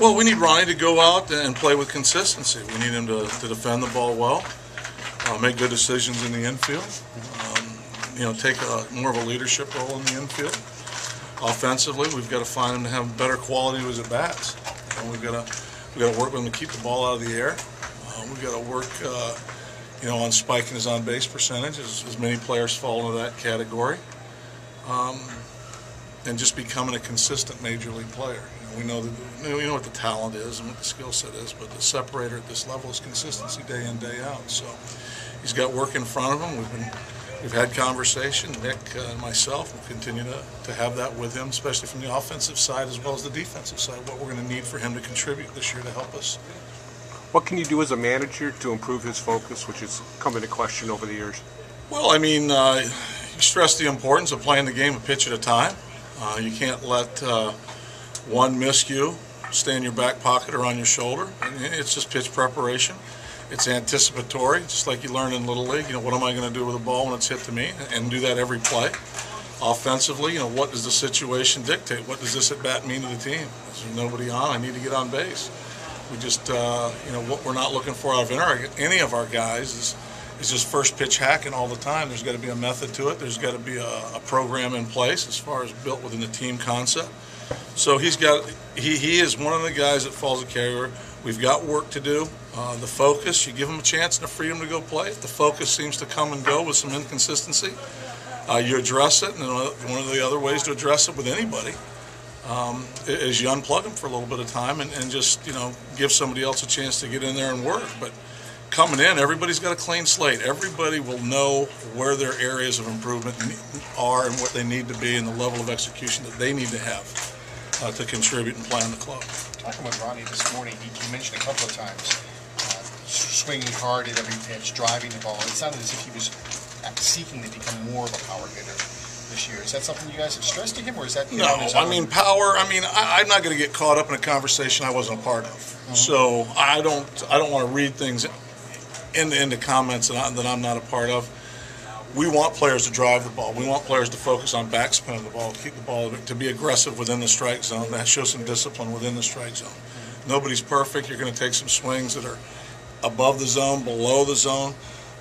Well, we need Ronnie to go out and play with consistency. We need him to defend the ball well, make good decisions in the infield, take more of a leadership role in the infield. Offensively, we've got to find him to have better quality to his at bats. We've got to work with him to keep the ball out of the air. We've got to work, on spiking his on-base percentage, as many players fall into that category, and just becoming a consistent major league player. We know what the talent is and what the skill set is, but the separator at this level is consistency day in, day out. So he's got work in front of him. We've had conversation. Nick and myself will continue to have that with him, especially from the offensive side as well as the defensive side, what we're going to need for him to contribute this year to help us. What can you do as a manager to improve his focus, which has come into question over the years? Well, you stress the importance of playing the game a pitch at a time. You can't let one miscue stay in your back pocket or on your shoulder. It's just pitch preparation. It's anticipatory, just like you learn in Little League. What am I going to do with the ball when it's hit to me, and do that every play. Offensively, what does the situation dictate? What does this at bat mean to the team? There's nobody on. I need to get on base. We just, what we're not looking for out of any of our guys is just first pitch hacking all the time. There's got to be a method to it. There's got to be a program in place as far as built within the team concept. So he is one of the guys that falls a category. We've got work to do. The focus, you give him a chance and the freedom to go play. If the focus seems to come and go with some inconsistency, you address it. And one of the other ways to address it with anybody is you unplug him for a little bit of time and just give somebody else a chance to get in there and work. But coming in, everybody's got a clean slate. Everybody will know where their areas of improvement are and what they need to be and the level of execution that they need to have to contribute and play on the club. Talking with Ronnie this morning, he mentioned a couple of times swinging hard at every pitch, driving the ball. It sounded as if he was seeking to become more of a power hitter this year. Is that something you guys have stressed to him, or is that no? Power. I'm not going to get caught up in a conversation I wasn't a part of. Mm-hmm. So I don't want to read things into comments that I'm not a part of. We want players to drive the ball. We want players to focus on backspin the ball, keep the ball, to be aggressive within the strike zone, that show some discipline within the strike zone. Nobody's perfect. You're going to take some swings that are above the zone, below the zone,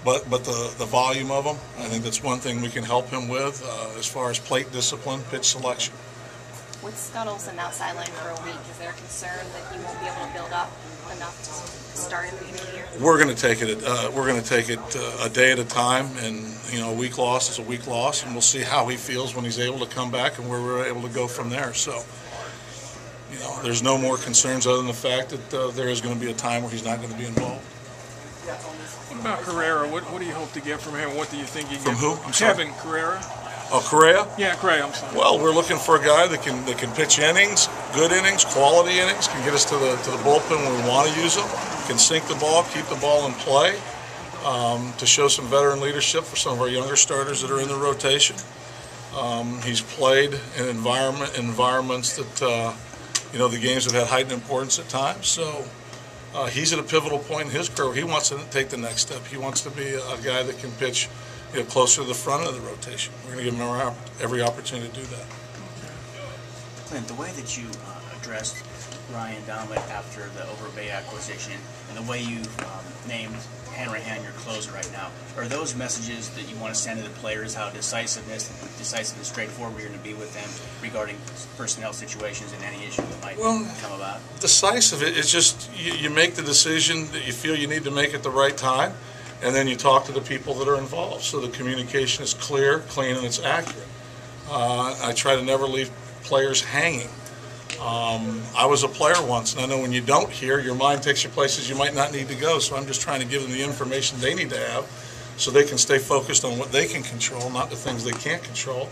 but the volume of them, I think that's one thing we can help him with as far as plate discipline, pitch selection. With Scott Olson out sidelined for a week, is there a concern that he won't be able to build up enough to start in the beginning of the year? We're going to take it a day at a time, and a week loss is a week loss, and we'll see how he feels when he's able to come back and where we're able to go from there. So, there's no more concerns other than the fact that there is going to be a time where he's not going to be involved. What about Carrera? What do you hope to get from him? What do you think you get from who? Kevin Carrera? Oh, Correa? Yeah, Correa, I'm sorry. Well, we're looking for a guy that can pitch innings, good innings, quality innings, can get us to the bullpen when we want to use them, can sink the ball, keep the ball in play, to show some veteran leadership for some of our younger starters that are in the rotation. He's played in environments that, the games have had heightened importance at times. So he's at a pivotal point in his career. He wants to take the next step. He wants to be a guy that can pitch closer to the front of the rotation. We're going to give him every opportunity to do that. Clint, the way that you addressed Ryan Doumit after the Overbay acquisition and the way you named Hanrahan your closer right now, are those messages that you want to send to the players, how decisive and straightforward you're going to be with them regarding personnel situations and any issue that might come about? Decisive, it's just you make the decision that you feel you need to make at the right time, and then you talk to the people that are involved. So the communication is clear, clean, and it's accurate. I try to never leave players hanging. I was a player once, and I know when you don't hear, your mind takes you places you might not need to go. So I'm just trying to give them the information they need to have so they can stay focused on what they can control, not the things they can't control.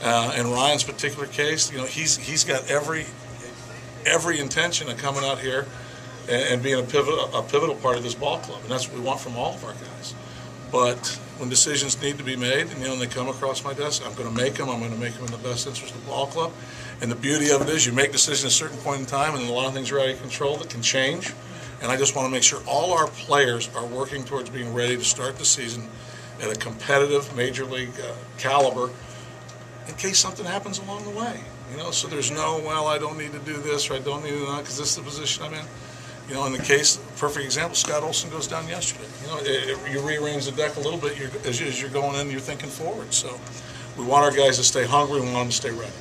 In Ryan's particular case, he's got every intention of coming out here and being a pivotal part of this ball club, and that's what we want from all of our guys. But when decisions need to be made, and they come across my desk, I'm going to make them. I'm going to make them in the best interest of the ball club. And the beauty of it is, you make decisions at a certain point in time, and a lot of things are out of your control that can change. And I just want to make sure all our players are working towards being ready to start the season at a competitive major league caliber in case something happens along the way. You know, so there's no, well, I don't need to do this or I don't need to do that because this is the position I'm in. You know, in the case, perfect example, Scott Olson goes down yesterday. You know, you rearrange the deck a little bit as you're going in, you're thinking forward. So we want our guys to stay hungry. We want them to stay ready.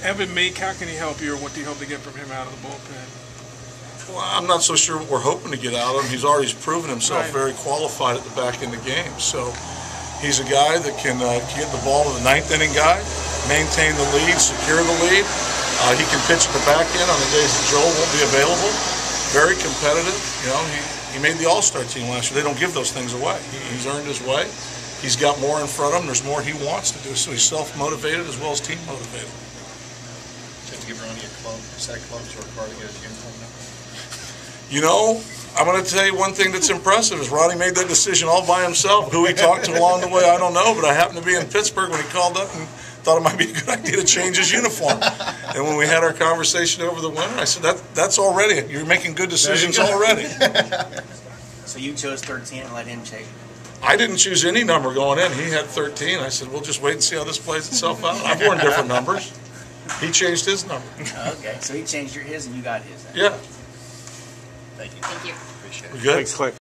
Evan Meek, how can he help you, or what do you hope to get from him out of the bullpen? Well, I'm not so sure what we're hoping to get out of him. He's already proven himself very qualified at the back end of the game. So he's a guy that can get the ball to the ninth inning guy, maintain the lead, secure the lead. He can pitch at the back end on the days that Joel won't be available. Very competitive. You know, he made the All-Star team last year. They don't give those things away. He's earned his way. He's got more in front of him. There's more he wants to do. So he's self-motivated as well as team-motivated. Do you have to give Ronnie a club, a set of clubs, or a card to get his uniform now? You know, I'm going to tell you one thing that's impressive is Ronnie made that decision all by himself. Who he talked to along the way, I don't know, but I happened to be in Pittsburgh when he called up and thought it might be a good idea to change his uniform. And when we had our conversation over the winter, I said, that's already, you're making good decisions already. So you chose 13 and let him take. I didn't choose any number going in. He had 13. I said, we'll just wait and see how this plays itself out. I've worn different numbers. He changed his number. Okay, so he changed his and you got his then. Yeah. Thank you. Thank you. Appreciate it. We good? Thanks, Clint.